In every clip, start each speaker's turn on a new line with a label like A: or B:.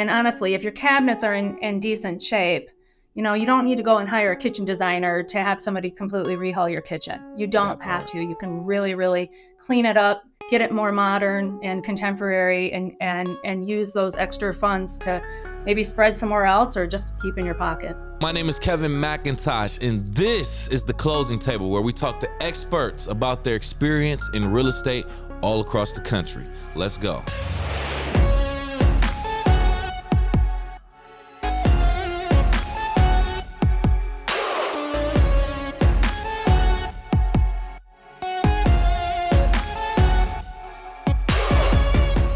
A: And honestly, if your cabinets are in decent shape, you don't need to go and hire a kitchen designer to have somebody completely rehaul your kitchen. You
B: That
A: don't have
B: part.
A: to. You can really, really clean it up, get it more modern and contemporary, and use those extra funds to maybe spread somewhere else or just keep in your pocket.
B: My name is Kevin McIntosh, and this is the Closing Table, where we talk to experts about their experience in real estate all across the country. Let's go.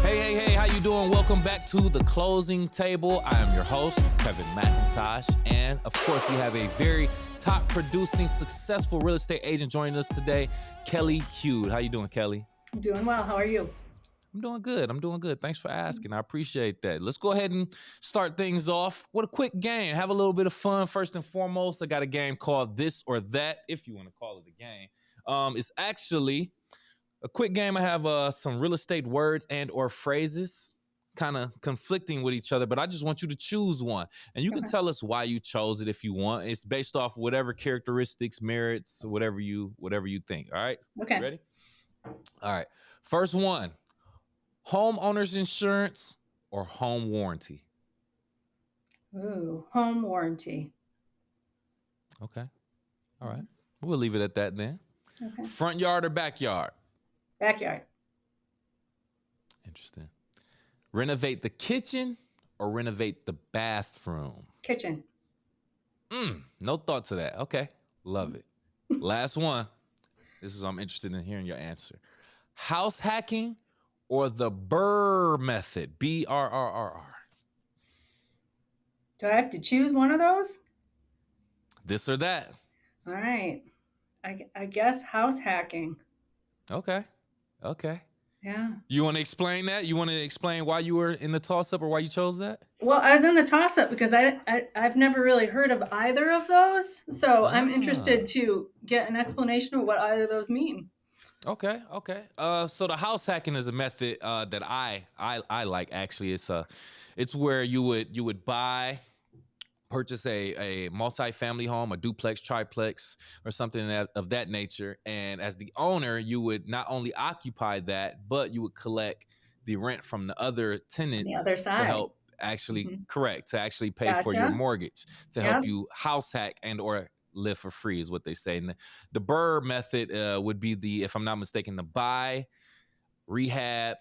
B: Hey, how you doing? Welcome back to the Closing Table. I am your host, Kevin McIntosh, and of course, we have a very top producing, successful real estate agent joining us today, Kelly Hude. How you doing, Kelly?
A: I'm doing well. How are you?
B: I'm doing good. Thanks for asking. I appreciate that. Let's go ahead and start things off with a quick game. Have a little bit of fun. First and foremost, I got a game called This or That, if you want to call it a game. It's actually a quick game. I have some real estate words and or phrases kind of conflicting with each other, but I just want you to choose one. And you can
A: Okay.
B: tell us why you chose it if you want. It's based off whatever characteristics, merits, whatever you think. All right? You
A: Okay.
B: ready? All right. First one. Homeowner's insurance or home warranty?
A: Ooh, home warranty.
B: Okay. All right. We'll leave it at that then.
A: Okay.
B: Front yard or backyard?
A: Backyard.
B: Interesting. Renovate the kitchen or renovate the bathroom?
A: Kitchen.
B: No thought to that. Okay. Love it. Last one. I'm interested in hearing your answer. House hacking or the Burr method? BRRRR.
A: Do I have to choose one of those?
B: This or that?
A: All right. I guess house hacking.
B: Okay. Okay.
A: Yeah.
B: You want to explain that? You want to explain why you were in the toss up or why you chose that?
A: Well, I was in the toss up because I've never really heard of either of those. So I'm interested
B: Ah,
A: to get an explanation of what either of those mean.
B: okay, okay. So the house hacking is a method that I like. Actually, it's where you would purchase a multi-family home, a duplex, triplex, or something of that nature. And as the owner, you would not only occupy that, but you would collect the rent from the other
A: On the
B: tenants
A: other
B: to
A: side.
B: help actually
A: Hmm.
B: correct, to actually pay for your
A: Gotcha.
B: mortgage, to help
A: Yep.
B: you house hack and or live for free is what they say. And the Burr method would be if I'm not mistaken, the buy, rehab,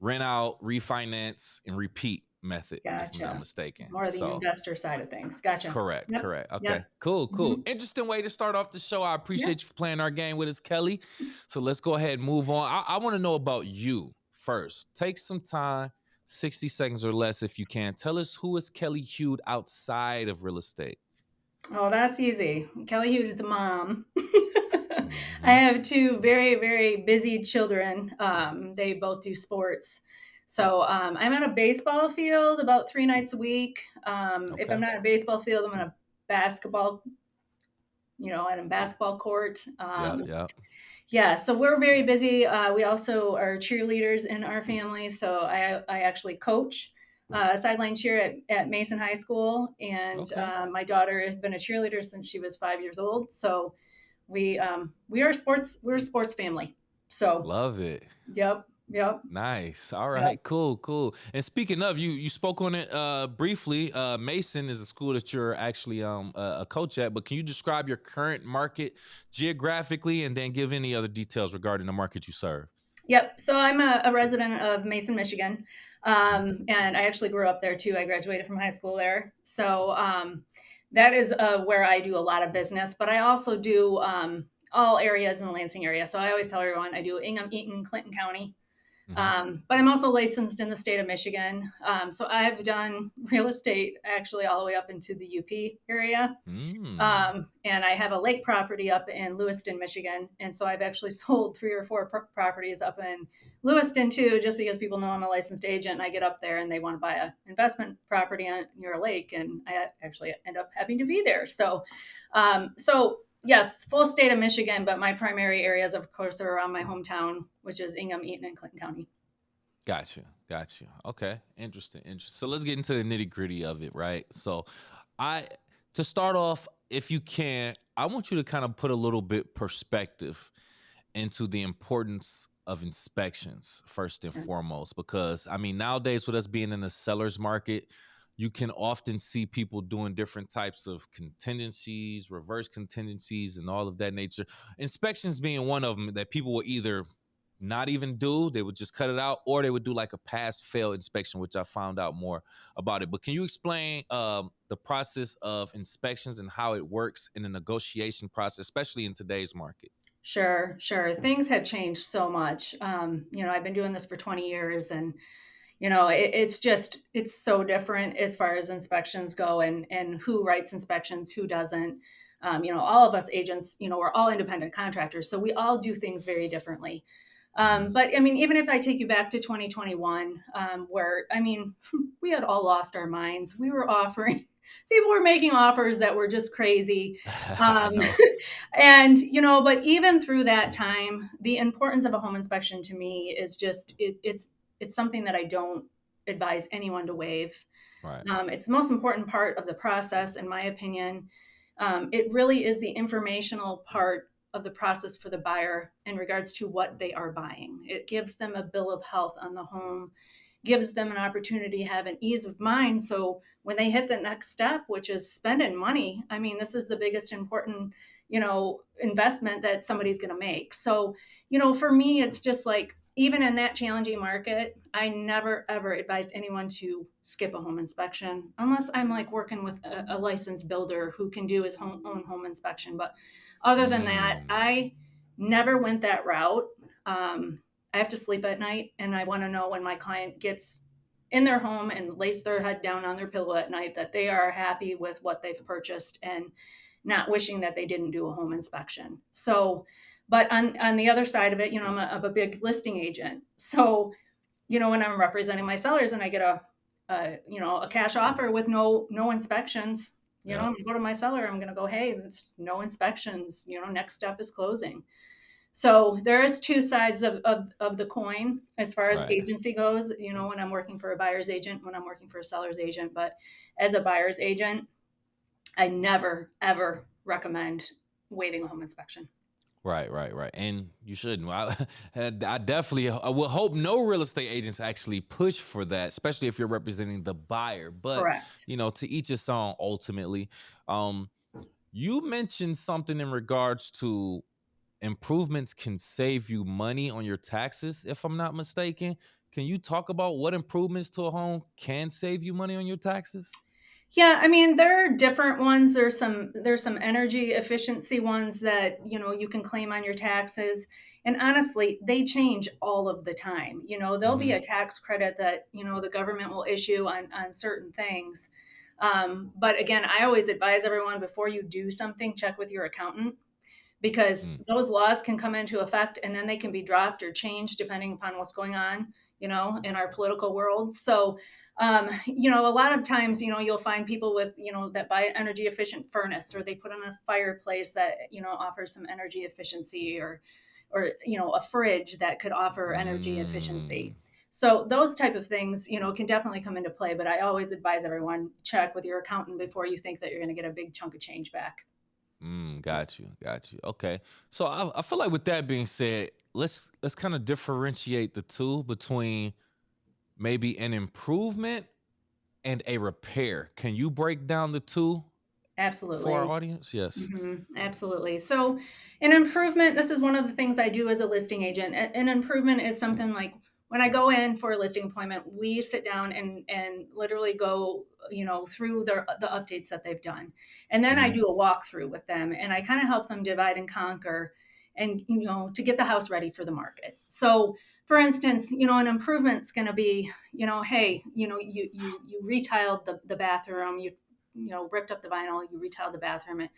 B: rent out, refinance, and repeat method, if I'm not
A: Gotcha.
B: mistaken.
A: More of the
B: So
A: investor side of things. Gotcha.
B: correct,
A: Yep.
B: correct. Okay,
A: Yep.
B: cool,
A: Hmm.
B: cool. Interesting way to start off the show. I
A: Yep.
B: appreciate you for playing our game with us, Kelly. So let's go ahead and move on. I want to know about you first. Take some time, 60 seconds or less if you can. Tell us, who is Kelly Hude outside of real estate?
A: Oh, that's easy. Kelly Hughes is a mom. I
B: Mm-hmm.
A: have two very, very busy children. They both do sports. So I'm at a baseball field about 3 nights a week. If I'm
B: Okay.
A: not at a baseball field, I'm on a basketball, at a basketball court.
B: Yep, yep.
A: Yeah, so we're very busy. We also are cheerleaders in our family. So I actually coach sideline cheer at Mason High School. And
B: Okay.
A: my daughter has been a cheerleader since she was 5 years old. So we are sports. We're a sports family. So
B: Love it.
A: yep, yep,
B: Nice. All
A: yep.
B: right. Cool. Cool. And speaking of, you spoke on it briefly. Mason is a school that you're actually a coach at. But can you describe your current market geographically, and then give any other details regarding the market you serve?
A: Yep. So I'm a resident of Mason, Michigan.
B: Mhm.
A: And I actually grew up there too. I graduated from high school there. So that is where I do a lot of business, but I also do all areas in the Lansing area. So I always tell everyone I do Ingham, Eaton, Clinton County.
B: Mhm.
A: But I'm also licensed in the state of Michigan. So I've done real estate actually all the way up into the UP area.
B: Mm.
A: And I have a lake property up in Lewiston, Michigan. And so I've actually sold three or four properties up in Lewiston too, just because people know I'm a licensed agent and I get up there and they want to buy an investment property near a lake. And I actually end up having to be there. So yes, full state of Michigan, but my primary areas, of course, are around my hometown, which is Ingham, Eaton, and Clinton County.
B: Got you. Got you. Okay. Interesting. Interesting. So let's get into the nitty gritty of it, right? So, I to start off, if you can, I want you to kind of put a little bit perspective into the importance of inspections first and
A: Sure.
B: foremost, because I mean, nowadays with us being in the seller's market, you can often see people doing different types of contingencies, reverse contingencies, and all of that nature. Inspections being one of them that people will either not even do, they would just cut it out, or they would do like a pass fail inspection, which I found out more about it. But can you explain the process of inspections and how it works in the negotiation process, especially in today's market?
A: Sure, sure. Things have changed so much. I've been doing this for 20 years, and it's just it's so different as far as inspections go, and who writes inspections, who doesn't. All of us agents, we're all independent contractors, so we all do things very differently.
B: Mm.
A: But I mean, even if I take you back to 2021, where I mean, we had all lost our minds. We were offering, people were making offers that were just crazy.
B: I
A: Um,
B: know.
A: and but even through that time, the importance of a home inspection to me is just it's something that I don't advise anyone to waive.
B: Right.
A: It's the most important part of the process, in my opinion. It really is the informational part of the process for the buyer in regards to what they are buying. It gives them a bill of health on the home, gives them an opportunity to have an ease of mind. So when they hit the next step, which is spending money, I mean, this is the biggest important, investment that somebody's going to make. So, for me, it's just like, even in that challenging market, I never ever advised anyone to skip a home inspection unless I'm like working with a licensed builder who can do his own home inspection. But other than that,
B: Mm.
A: I never went that route. I have to sleep at night, and I want to know when my client gets in their home and lays their head down on their pillow at night that they are happy with what they've purchased and not wishing that they didn't do a home inspection. So, but on the other side of it, I'm a big listing agent. So, when I'm representing my sellers and I get a cash offer with no inspections, I'm
B: Yep.
A: gonna go to my seller. I'm gonna go, hey, there's no inspections. Next step is closing. So there is two sides of the coin as far as
B: Right.
A: agency goes, when I'm working for a buyer's agent, when I'm working for a seller's agent. But as a buyer's agent, I never, ever recommend waiving a home inspection.
B: Right, right, right. And you shouldn't. I definitely, I would hope no real estate agents actually push for that, especially if you're representing the buyer. But,
A: Correct.
B: to each his own ultimately. Um, you mentioned something in regards to improvements can save you money on your taxes, if I'm not mistaken. Can you talk about what improvements to a home can save you money on your taxes?
A: Yeah, I mean, there are different ones. There's some energy efficiency ones that, you can claim on your taxes. And honestly, they change all of the time. There'll be
B: Mm-hmm.
A: a tax credit that, the government will issue on certain things. But again, I always advise everyone, before you do something, check with your accountant, because
B: Mm.
A: those laws can come into effect and then they can be dropped or changed depending upon what's going on, in our political world. So, a lot of times, you'll find people with, that buy an energy efficient furnace, or they put on a fireplace that, offers some energy efficiency, or, a fridge that could offer energy efficiency.
B: Mm.
A: So those type of things, can definitely come into play. But I always advise everyone, check with your accountant before you think that you're going to get a big chunk of change back.
B: Got you, got you. Okay, so I feel like with that being said, let's kind of differentiate the two between maybe an improvement and a repair. Can you break down the two for our
A: Absolutely.
B: audience? Yes.
A: Absolutely. So, an improvement, this is one of the things I do as a listing agent. An improvement is something like, when I go in for a listing appointment, we sit down and literally go, through the updates that they've done. And then I
B: Mm-hmm.
A: do a walkthrough with them, and I kind of help them divide and conquer, and, to get the house ready for the market. So, for instance, an improvement's going to be, hey, you retiled the bathroom, ripped up the vinyl, you retiled the bathroom. It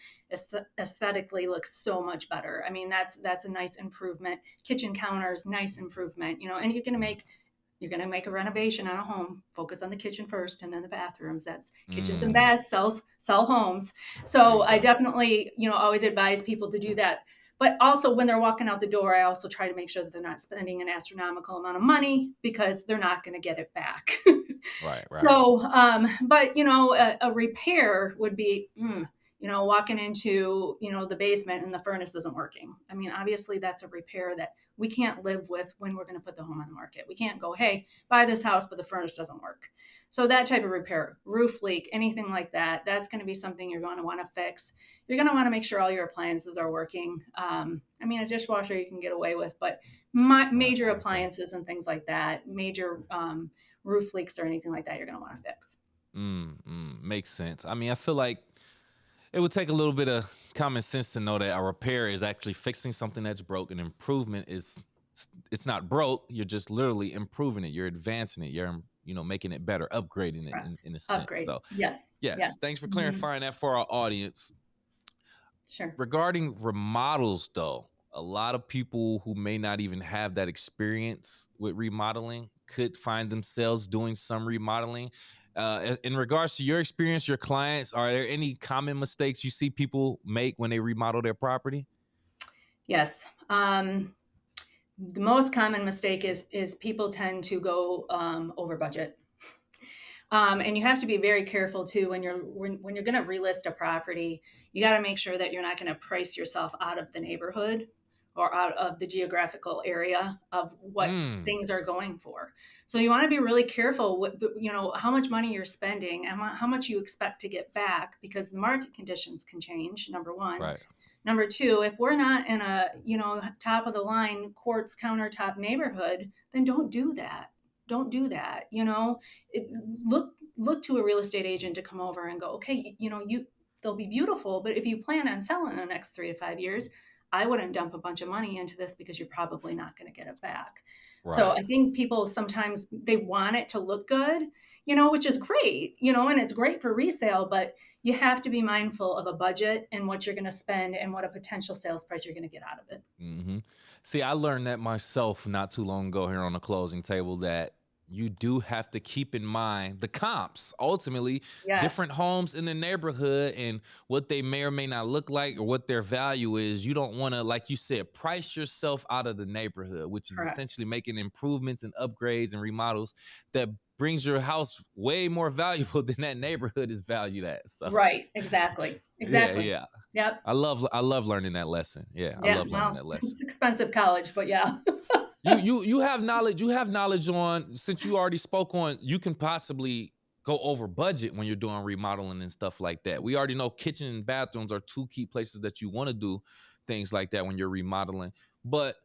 A: aesthetically looks so much better. I mean, that's a nice improvement. Kitchen counters, nice improvement. And you're going to make a renovation on a home. Focus on the kitchen first, and then the bathrooms. That's kitchens and
B: Mm.
A: baths sell homes.
B: There
A: So
B: you
A: I
B: go.
A: definitely, always advise people to do that. But also when they're walking out the door, I also try to make sure that they're not spending an astronomical amount of money because they're not going to get it back.
B: Right, right.
A: So, but a repair would be, walking into, the basement and the furnace isn't working. I mean, obviously that's a repair that we can't live with when we're going to put the home on the market. We can't go, hey, buy this house, but the furnace doesn't work. So that type of repair, roof leak, anything like that, that's going to be something you're going to want to fix. You're going to want to make sure all your appliances are working. I mean, a dishwasher you can get away with, but
B: Right.
A: major
B: Okay.
A: appliances and things like that, major roof leaks or anything like that, you're going to want to fix.
B: Makes sense. I mean, I feel like it would take a little bit of common sense to know that a repair is actually fixing something that's broke. An improvement is it's not broke. You're just literally improving it. You're advancing it. You're making it better, upgrading it in,
A: Correct.
B: in a sense.
A: Upgrade.
B: So
A: Yes.
B: yes,
A: Yes.
B: thanks for
A: Mhm.
B: clarifying that for our audience.
A: Sure.
B: Regarding remodels, though, a lot of people who may not even have that experience with remodeling could find themselves doing some remodeling. In regards to your experience, your clients, are there any common mistakes you see people make when they remodel their property?
A: Yes. The most common mistake is people tend to go over budget. And you have to be very careful too when you're going to relist a property. You got to make sure that you're not going to price yourself out of the neighborhood or out of the geographical area of what
B: Mm,
A: things are going for. So you want to be really careful with how much money you're spending and how much you expect to get back because the market conditions can change. Number one.
B: right.
A: Number two, if we're not in a top of the line quartz countertop neighborhood, then don't do that. Don't do that. Look to a real estate agent to come over and go, okay, they'll be beautiful, but if you plan on selling in the next 3 to 5 years, I wouldn't dump a bunch of money into this because you're probably not going to get it back. So
B: Right.
A: I think people sometimes they want it to look good, which is great, and it's great for resale, but you have to be mindful of a budget and what you're going to spend and what a potential sales price you're going to get out of it.
B: hmm See, I learned that myself not too long ago here on the closing table that you do have to keep in mind the comps. Ultimately, different
A: Yes,
B: homes in the neighborhood and what they may or may not look like or what their value is. You don't want to, like you said, price yourself out of the neighborhood, which is
A: correct.
B: essentially making improvements and upgrades and remodels that brings your house way more valuable than that neighborhood is valued at. So,
A: Right, exactly.
B: yeah,
A: Exactly.
B: yeah.
A: Yep.
B: I love learning that lesson. Yeah, I
A: Yeah,
B: love learning
A: well,
B: that lesson.
A: it's expensive college, but yeah.
B: You have knowledge. You have knowledge on since you already spoke on. You can possibly go over budget when you're doing remodeling and stuff like that. We already know kitchen and bathrooms are two key places that you want to do things like that when you're remodeling. But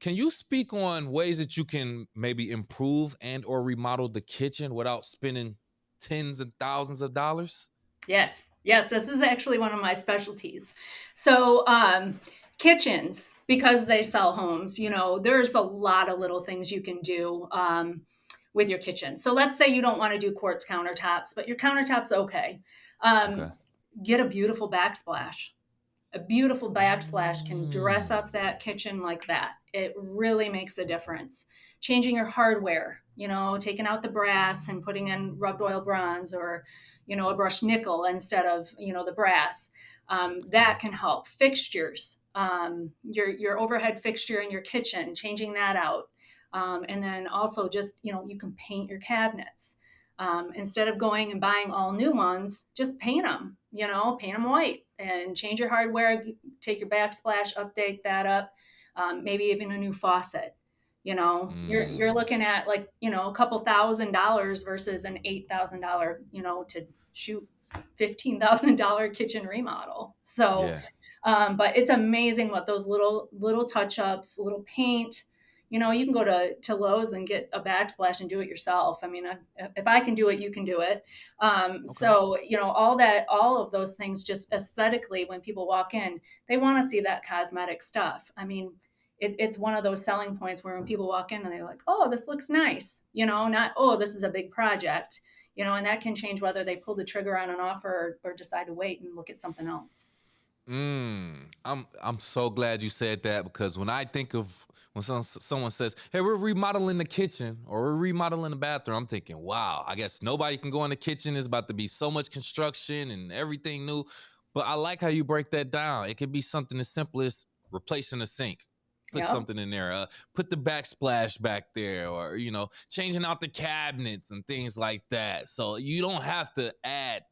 B: can you speak on ways that you can maybe improve and or remodel the kitchen without spending tens and thousands of dollars?
A: Yes, yes, this is actually one of my specialties. So, kitchens, because they sell homes, there's a lot of little things you can do with your kitchen. So, let's say you don't want to do quartz countertops, but your countertops okay.
B: Okay.
A: Um, get a beautiful backsplash. A beautiful backsplash can dress
B: Mm,
A: up that kitchen like that. It really makes a difference. Changing your hardware, taking out the brass and putting in rubbed oil bronze or, a brushed nickel instead of, the brass.
B: okay.
A: That can help. Fixtures, your overhead fixture in your kitchen, changing that out. And then also just, you can paint your cabinets. Instead of going and buying all new ones, just paint them, paint them white and change your hardware, take your backsplash, update that up, maybe even a new faucet. You're
B: Mm,
A: looking at like, a couple $1,000 versus an $8,000, to shoot $15,000 kitchen remodel. So,
B: yeah.
A: but it's amazing what those little touch ups, little paint, you can go to Lowe's and get a backsplash and do it yourself. I mean, if I can do it, you can do it.
B: Okay.
A: So all of those things, just aesthetically, when people walk in, they want to see that cosmetic stuff. I mean, it's one of those selling points where when people walk in and they're like, "Oh, this looks nice," not, "Oh, this is a big project," and that can change whether they pull the trigger on an offer or decide to wait and look at something else.
B: I'm so glad you said that because when I think of when someone says, "Hey, we're remodeling the kitchen or we're remodeling the bathroom," I'm thinking, "Wow, I guess nobody can go in the kitchen. It's about to be so much construction and everything new." But I like how you break that down. It could be something as simple as replacing a sink. Put
A: Yep.
B: something in there. Put the backsplash back there, or changing out the cabinets and things like that. So you don't have to add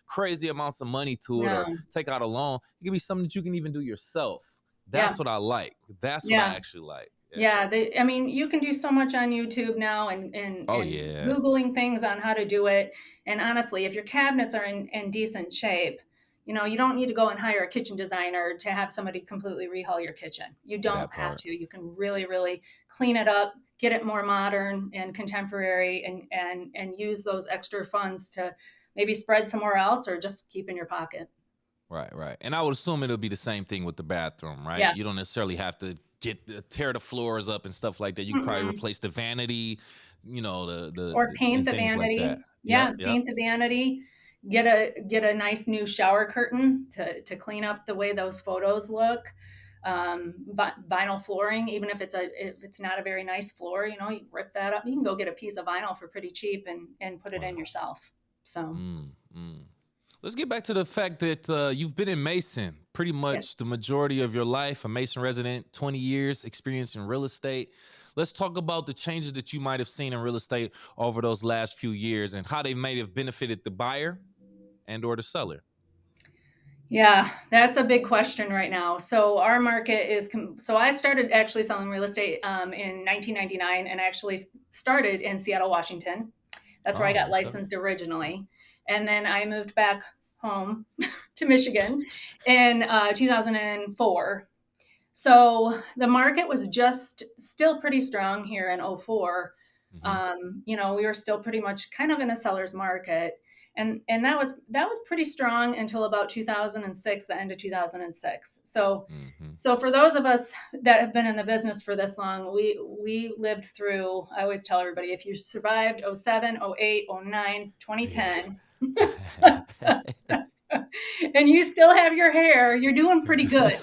B: crazy amounts of money to it or
A: No.
B: take out a loan. It can be something that you can even do yourself.
A: Yeah.
B: That's what I like. That's what I
A: Yeah.
B: actually like. Yeah.
A: Yeah, I mean, you can do so much on YouTube now
B: Oh
A: and
B: yeah.
A: Googling things on how to do it. And honestly, if your cabinets are in decent shape, you don't need to go and hire a kitchen designer to have somebody completely rehaul your kitchen. You don't
B: That
A: have
B: part.
A: to. You can really, really clean it up, get it more modern and contemporary, and use those extra funds to maybe spread somewhere else or just keep in your pocket.
B: Right, right. And I would assume it'll be the same thing with the bathroom, right?
A: Yeah.
B: You don't necessarily have to tear the floors up and stuff like that. You can probably
A: Mm-mm.
B: replace the vanity,
A: Or paint
B: and
A: the
B: things like
A: vanity.
B: that. Yep,
A: Yeah,
B: yep.
A: paint the vanity. Get a nice new shower curtain to clean up the way those photos look. Vinyl flooring, even if it's not a very nice floor, you rip that up. You can go get a piece of vinyl for pretty cheap and put it in
B: Wow.
A: yourself. So
B: Mm, mm. Let's get back to the fact that you've been in Mason pretty
A: yeah.
B: much the majority of your life, a Mason resident, 20 years experience in real estate. Let's talk about the changes that you might have seen in real estate over those last few years and how they may have benefited the buyer and or the seller.
A: Yeah, that's a big question right now. So our market so I started actually selling real estate in 1999 and actually started in Seattle, Washington. That's where I got
B: Oh, okay.
A: licensed originally. And then I moved back home to Michigan in 2004. So the market was just still pretty strong here in '04.
B: Hmm.
A: We were still pretty much kind of in a seller's market. And that was pretty strong until about 2006, the end of 2006. So
B: Hmm.
A: so for those of us that have been in the business for this long, we lived through, I always tell everybody, if you survived '07, '08, '09,
B: Yeah.
A: 2010, and you still have your hair, you're doing pretty good.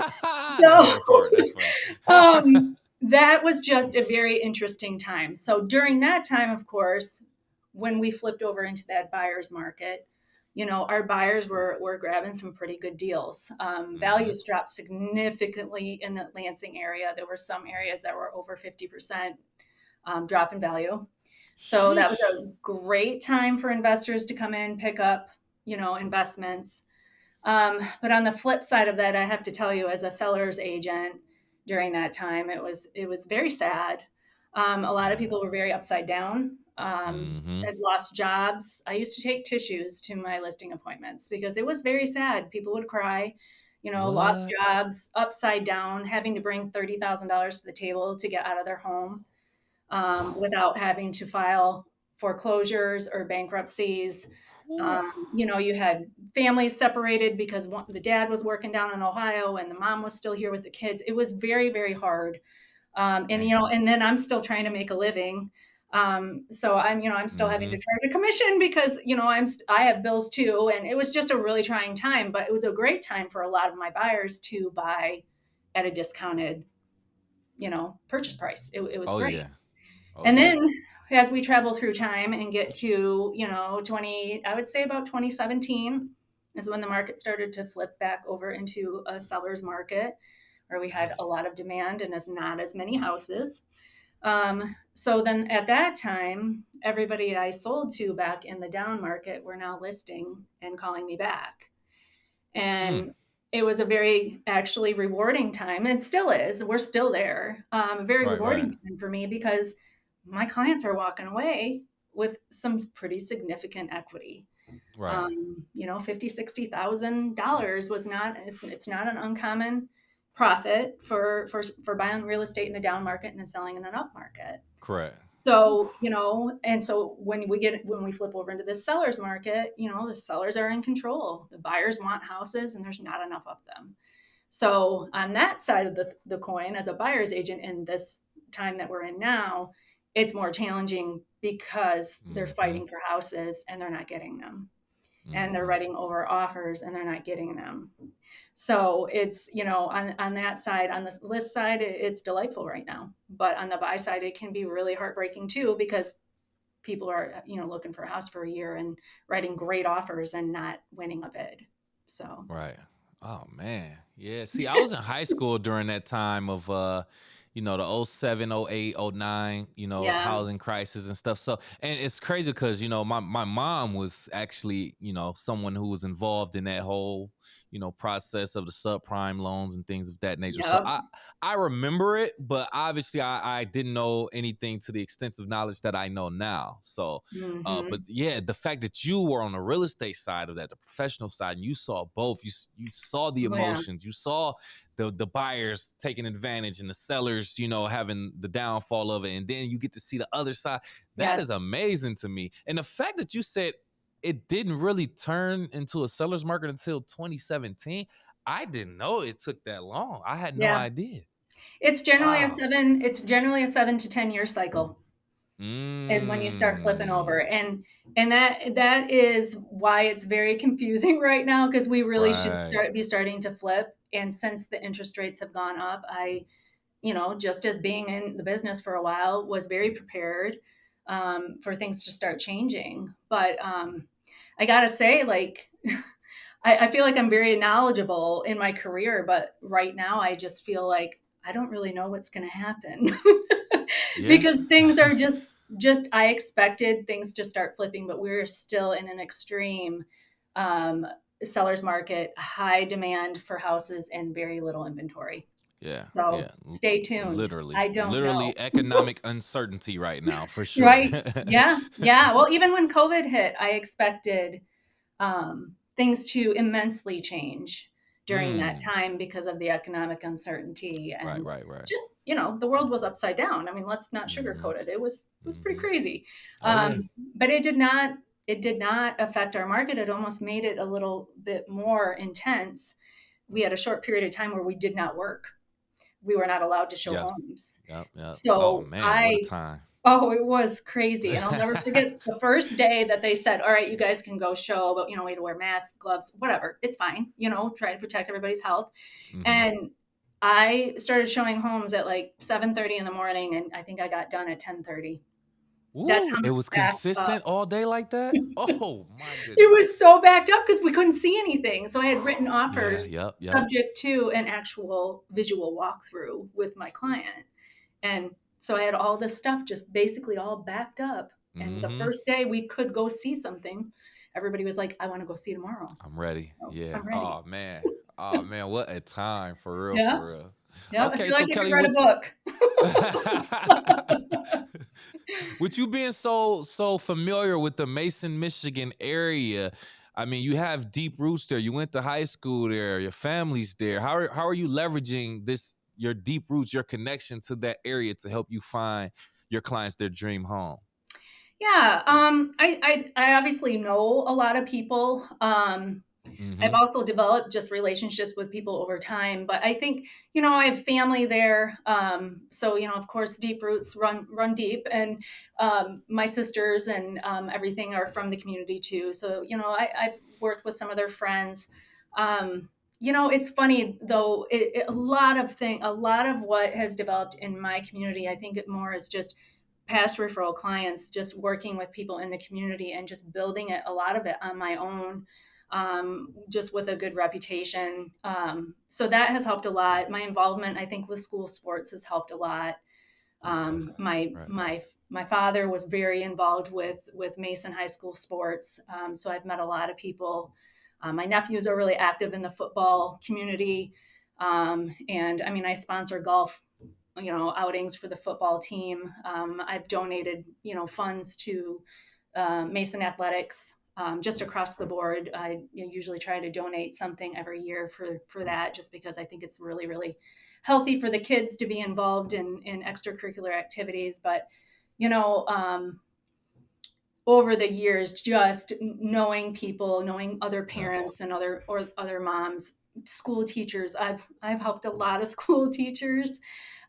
B: The
A: So
B: hair part, that's funny.
A: that was just a very interesting time. So during that time, of course, when we flipped over into that buyer's market, our buyers were grabbing some pretty good deals.
B: Hmm.
A: Values dropped significantly in the Lansing area. There were some areas that were over 50% drop in value. So that was
B: Sheesh.
A: a great time for investors to come in, pick up, investments. But on the flip side of that, I have to tell you, as a seller's agent during that time, it was very sad. A lot of
B: Yeah.
A: people were very upside down.
B: Hmm.
A: Had lost jobs. I used to take tissues to my listing appointments because it was very sad. People would cry, lost
B: What?
A: jobs, upside down, having to bring $30,000 to the table to get out of their home without having to file foreclosures or bankruptcies.
B: Whew.
A: You had families separated because the dad was working down in Ohio and the mom was still here with the kids. It was very, very hard. And
B: Man.
A: and then I'm still trying to make a living. So I'm still having to
B: Hmm.
A: charge a commission because I have bills too. And it was just a really trying time, but it was a great time for a lot of my buyers to buy at a discounted, purchase price. It was
B: Oh
A: great.
B: yeah. Oh
A: And
B: yeah.
A: then as we travel through time and get to, I would say about 2017 is when the market started to flip back over into a seller's market where we had
B: Dang.
A: a lot of demand and as not as many houses. So then at that time, everybody I sold to back in the down market were now listing and calling me back.
B: Mm.
A: And it was a very actually rewarding time and still is. We're still there. A very
B: Right,
A: rewarding
B: right,
A: time for me because my clients are walking away with some pretty significant equity.
B: right.
A: 50, $60,000 was not, it's not an uncommon profit for buying real estate in a down market and then selling in an up market.
B: Correct.
A: So, and so when we flip over into the seller's market, the sellers are in control. The buyers want houses and there's not enough of them. So on that side of the coin, as a buyer's agent in this time that we're in now, it's more challenging because they're
B: Hmm.
A: fighting for houses and they're not getting them. And they're
B: Hmm.
A: writing over offers and they're not getting them. So it's, on that side, on the list side, it's delightful right now. But on the buy side, it can be really heartbreaking too, because people are, looking for a house for a year and writing great offers and not winning a bid. So,
B: Right. Oh man. Yeah. See, I was in high school during that time of the '07, '08, '09,
A: Yeah.
B: housing crisis and stuff. So, and it's crazy because, my mom was actually, someone who was involved in that whole, process of the subprime loans and things of that nature. So
A: Yep.
B: I remember it, but obviously I didn't know anything to the extensive knowledge that I know now. So but
A: Mhm.
B: yeah, the fact that you were on the real estate side of that, the professional side, and you saw both. You saw the
A: Oh, yeah.
B: emotions. You saw the buyers taking advantage and the sellers, having the downfall of it, and then you get to see the other side. That
A: Yes.
B: is amazing to me. And the fact that you said it didn't really turn into a seller's market until 2017. I didn't know it took that long. I had no
A: Yeah.
B: idea. Wow.
A: It's generally a 7 to 10-year cycle is when you start flipping over,
B: Mm.
A: and that is why it's very confusing right now, because we really should
B: Right.
A: starting to flip. And since the interest rates have gone up, just as being in the business for a while, was very prepared for things to start changing. But I gotta say, like, I feel like I'm very knowledgeable in my career, but right now I just feel like I don't really know what's going to happen.
B: Yeah.
A: Because things are just I expected things to start flipping, but we're still in an extreme um, seller's market, high demand for houses and very little inventory.
B: Yeah,
A: So
B: yeah.
A: stay tuned.
B: Literally,
A: I don't know.
B: literally economic uncertainty right now for sure.
A: Right? Yeah. Yeah. Well, even when COVID hit, I expected things to immensely change during that
B: Mm.
A: time because of the economic uncertainty,
B: Right,
A: and
B: right, right.
A: just the world was upside down. I mean, let's not
B: Mhm.
A: sugarcoat it. It was pretty
B: Mhm.
A: crazy.
B: Oh yeah.
A: But it did not affect our market. It almost made it a little bit more intense. We had a short period of time where we did not work. We were not allowed to show
B: Yeah.
A: homes.
B: Yep, yep. Oh
A: So
B: man, what a
A: I
B: time.
A: Oh, it was crazy, and I'll never forget the first day that they said, "All right, you guys can go show," but, we had to wear masks, gloves, whatever. It's fine, try to protect everybody's health.
B: Mhm.
A: And I started showing homes at, like, 7:30 in the morning, and I think I got done at 10:30. That's
B: Ooh,
A: how
B: it
A: much
B: was
A: backed up.
B: consistent all day like that? Oh my
A: It
B: goodness.
A: was so backed up because we couldn't see anything. So I had written
B: Yeah,
A: offers
B: yep, yep.
A: subject to an actual visual walkthrough with my client. And so I had all this stuff just basically all backed up. And the
B: Mhm.
A: first day we could go see something, everybody was like, I want to go see tomorrow.
B: I'm ready.
A: So
B: Yeah.
A: I'm ready.
B: Oh man. Oh man, what a time for real,
A: Yeah.
B: for real.
A: Yeah. I
B: Okay,
A: feel like
B: so
A: I could
B: Kelly,
A: write a
B: what
A: book.
B: with you being so familiar with the Mason, Michigan area, I mean, you have deep roots there. You went to high school there. Your family's there. How are you leveraging this your deep roots, your connection to that area to help you find your clients their dream home?
A: Yeah. I obviously know a lot of people. I've
B: Mm-hmm.
A: also developed just relationships with people over time, but I think, I have family there. So, of course, deep roots run deep, and my sisters and everything are from the community too. So, I've worked with some of their friends. It's funny though. A lot of what has developed in my community, I think it more is just past referral clients, just working with people in the community and just building it, a lot of it on my own, just with a good reputation. So that has helped a lot. My involvement, I think, with school sports has helped a lot.
B: Right.
A: My
B: Right.
A: my father was very involved with Mason High School sports, so I've met a lot of people. My nephews are really active in the football community, and I mean, I sponsor golf, outings for the football team. I've donated, funds to Mason Athletics, just across the board. I usually try to donate something every year for that, just because I think it's really, really healthy for the kids to be involved in extracurricular activities. But you know, um, over the years, just knowing people, knowing other
B: Yep.
A: parents and other moms, school teachers. I've helped a lot of school teachers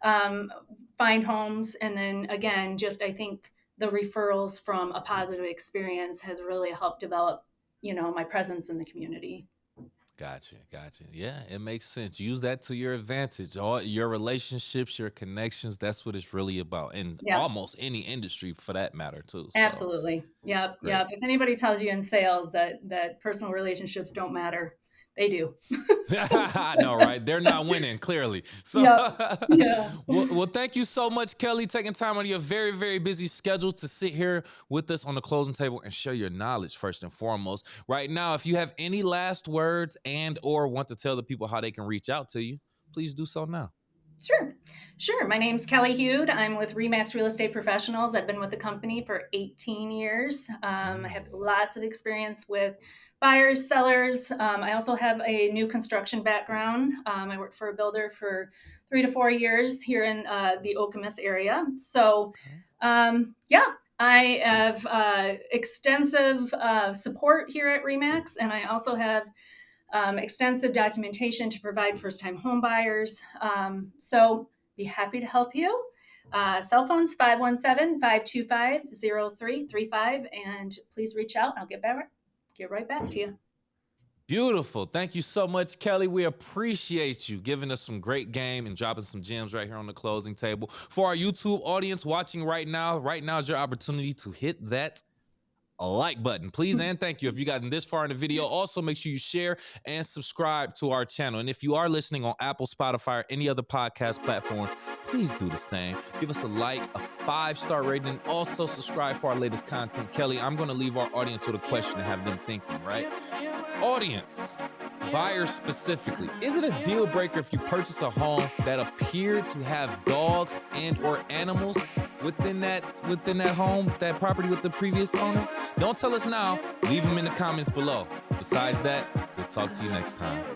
A: um, find homes, and then again, just I think the referrals from a positive experience has really helped develop, my presence in the community.
B: Gotcha, gotcha. Yeah, it makes sense. Use that to your advantage. All your relationships, your connections, that's what it's really about. In
A: Yeah,
B: almost any industry for that matter, too. So
A: absolutely. Yep,
B: great.
A: yep. If anybody tells you in sales that personal relationships don't matter, They do.
B: I know, right? They're not winning, clearly. So,
A: Yep. Yeah.
B: well, thank you so much, Kelly, taking time out of your very, very busy schedule to sit here with us on the closing table and share your knowledge first and foremost. Right now, if you have any last words and or want to tell the people how they can reach out to you, please do so now.
A: Sure. Sure. My name's Kelly Hude. I'm with Remax Real Estate Professionals. I've been with the company for 18 years. I have lots of experience with buyers, sellers. I also have a new construction background. I worked for a builder for 3 to 4 years here in the Okemos area. So,
B: Okay.
A: yeah, I have extensive support here at Remax, and I also have extensive documentation to provide first-time home buyers. So be happy to help you. Cell phones 517-525-0335, and please reach out. I'll get right back to you.
B: Beautiful. Thank you so much, Kelly. We appreciate you giving us some great game and dropping some gems right here on the closing table. For our YouTube audience watching right now is your opportunity to hit that like button, please, and thank you if you gotten this far in the video. Also, make sure you share and subscribe to our channel. And if you are listening on Apple, Spotify, or any other podcast platform, please do the same. Give us a like, a 5-star rating, and also subscribe for our latest content. Kelly, I'm going to leave our audience with a question and have them thinking, right? Audience, buyers specifically, is it a deal breaker if you purchase a home that appeared to have dogs and or animals within that home, that property with the previous owner? Don't tell us now. Leave them in the comments below. Besides that, we'll talk to you next time.